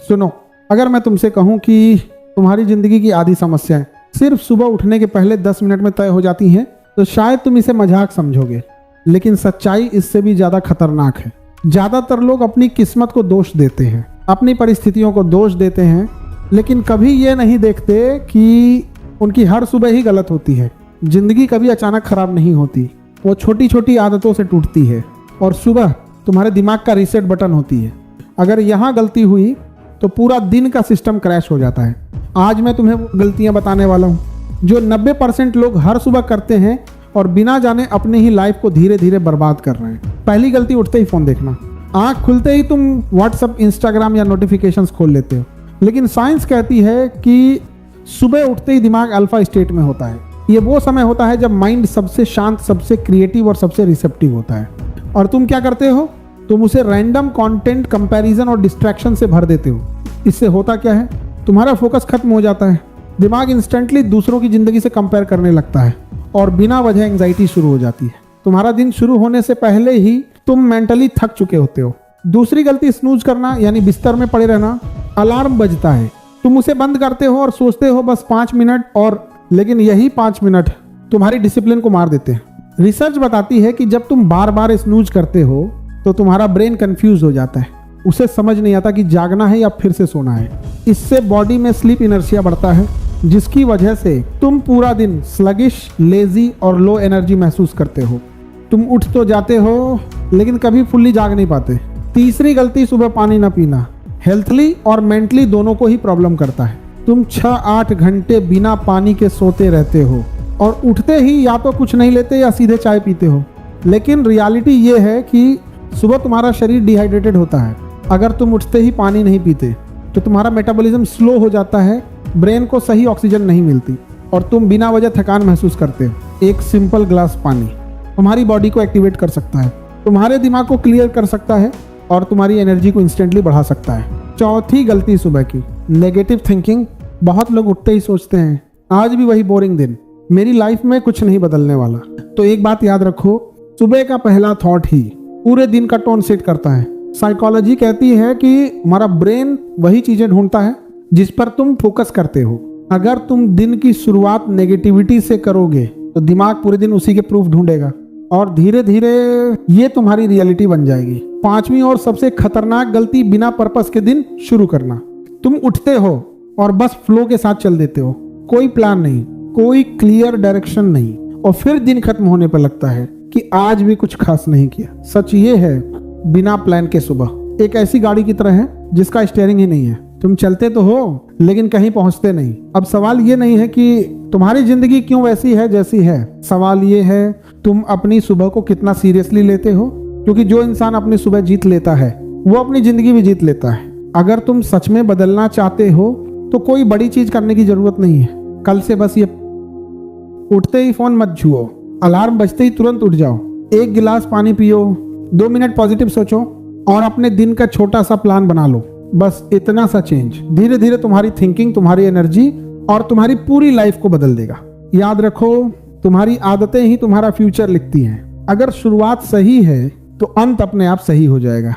सुनो, अगर मैं तुमसे कहूं कि तुम्हारी जिंदगी की आधी समस्याएं सिर्फ सुबह उठने के पहले 10 मिनट में तय हो जाती हैं, तो शायद तुम इसे मजाक समझोगे, लेकिन सच्चाई इससे भी ज्यादा खतरनाक है। ज्यादातर लोग अपनी किस्मत को दोष देते हैं, अपनी परिस्थितियों को दोष देते हैं, लेकिन कभी ये नहीं देखते कि उनकी हर सुबह ही गलत होती है। जिंदगी कभी अचानक खराब नहीं होती, वो छोटी छोटी आदतों से टूटती है और सुबह तुम्हारे दिमाग का रीसेट बटन होती है। अगर यहाँ गलती हुई तो पूरा दिन का सिस्टम क्रैश हो जाता है। आज मैं तुम्हें वो गलतियाँ बताने वाला हूँ जो 90% लोग हर सुबह करते हैं और बिना जाने अपनी ही लाइफ को धीरे धीरे बर्बाद कर रहे हैं। पहली गलती, उठते ही फ़ोन देखना। आँख खुलते ही तुम व्हाट्सएप, इंस्टाग्राम या नोटिफिकेशंस खोल लेते हो, लेकिन साइंस कहती है कि सुबह उठते ही दिमाग अल्फा स्टेट में होता है। ये वो समय होता है जब माइंड सबसे शांत, सबसे क्रिएटिव और सबसे रिसेप्टिव होता है। और तुम क्या करते हो? तुम उसे रैंडम कंटेंट, कंपैरिजन और डिस्ट्रैक्शन से भर देते हो। इससे होता क्या है? तुम्हारा फोकस खत्म हो जाता है, दिमाग इंस्टेंटली दूसरों की जिंदगी से कंपेयर करने लगता है और बिना वजह एंग्जाइटी शुरू हो जाती है। तुम्हारा दिन शुरू होने से पहले ही तुम मेंटली थक चुके होते हो। दूसरी गलती, स्नूज करना, यानी बिस्तर में पड़े रहना। अलार्म बजता है, तुम उसे बंद करते हो और सोचते हो बस 5 मिनट और, लेकिन यही 5 मिनट तुम्हारी डिसिप्लिन को मार देते हैं। रिसर्च बताती है कि जब तुम बार बार स्नूज करते हो तो तुम्हारा ब्रेन कंफ्यूज हो जाता है, उसे समझ नहीं आता कि जागना है या फिर से सोना है। इससे बॉडी में स्लीप इनर्शिया बढ़ता है, जिसकी वजह से तुम पूरा दिन स्लगिश, लेजी और लो एनर्जी महसूस करते हो। तुम उठ तो जाते हो लेकिन कभी फुल्ली जाग नहीं पाते। तीसरी गलती, सुबह पानी न पीना। हेल्थली और मेंटली दोनों को ही प्रॉब्लम करता है। तुम 6-8 घंटे बिना पानी के सोते रहते हो और उठते ही या तो कुछ नहीं लेते या सीधे चाय पीते हो। लेकिन रियलिटी ये है कि सुबह तुम्हारा शरीर डिहाइड्रेटेड होता है। अगर तुम उठते ही पानी नहीं पीते तो तुम्हारा मेटाबॉलिज्म स्लो हो जाता है, ब्रेन को सही ऑक्सीजन नहीं मिलती और तुम बिना वजह थकान महसूस करते हो। एक सिंपल ग्लास पानी तुम्हारी बॉडी को एक्टिवेट कर सकता है, तुम्हारे दिमाग को क्लियर कर सकता है और तुम्हारी एनर्जी को इंस्टेंटली बढ़ा सकता है। चौथी गलती, सुबह की नेगेटिव थिंकिंग। बहुत लोग उठते ही सोचते हैं आज भी वही बोरिंग दिन, मेरी लाइफ में कुछ नहीं बदलने वाला। तो एक बात याद रखो, सुबह का पहला थॉट ही पूरे दिन का टोन सेट करता है। साइकोलॉजी कहती है कि हमारा ब्रेन वही चीजें ढूंढता है जिस पर तुम फोकस करते हो। अगर तुम दिन की शुरुआत नेगेटिविटी से करोगे तो दिमाग पूरे दिन उसी के प्रूफ ढूंढेगा और धीरे धीरे ये तुम्हारी रियलिटी बन जाएगी। पांचवी और सबसे खतरनाक गलती, बिना पर्पस के दिन शुरू करना। तुम उठते हो और बस फ्लो के साथ चल देते हो, कोई प्लान नहीं, कोई क्लियर डायरेक्शन नहीं, और फिर दिन खत्म होने पर लगता है कि आज भी कुछ खास नहीं किया। सच ये है, बिना प्लान के सुबह एक ऐसी गाड़ी की तरह है जिसका स्टीयरिंग ही नहीं है। तुम चलते तो हो लेकिन कहीं पहुंचते नहीं। अब सवाल ये नहीं है कि तुम्हारी जिंदगी क्यों वैसी है जैसी है, सवाल ये है तुम अपनी सुबह को कितना सीरियसली लेते हो। क्योंकि जो इंसान अपनी सुबह जीत लेता है वो अपनी जिंदगी भी जीत लेता है। अगर तुम सच में बदलना चाहते हो तो कोई बड़ी चीज करने की जरूरत नहीं है। कल से बस ये, उठते ही फोन मत छुओ, अलार्म बजते ही तुरंत उठ जाओ, 1 गिलास पानी पियो, 2 मिनट पॉजिटिव सोचो और अपने दिन का छोटा सा प्लान बना लो। बस इतना सा चेंज धीरे धीरे तुम्हारी थिंकिंग, तुम्हारी एनर्जी और तुम्हारी पूरी लाइफ को बदल देगा। याद रखो, तुम्हारी आदतें ही तुम्हारा फ्यूचर लिखती हैं। अगर शुरुआत सही है तो अंत अपने आप सही हो जाएगा।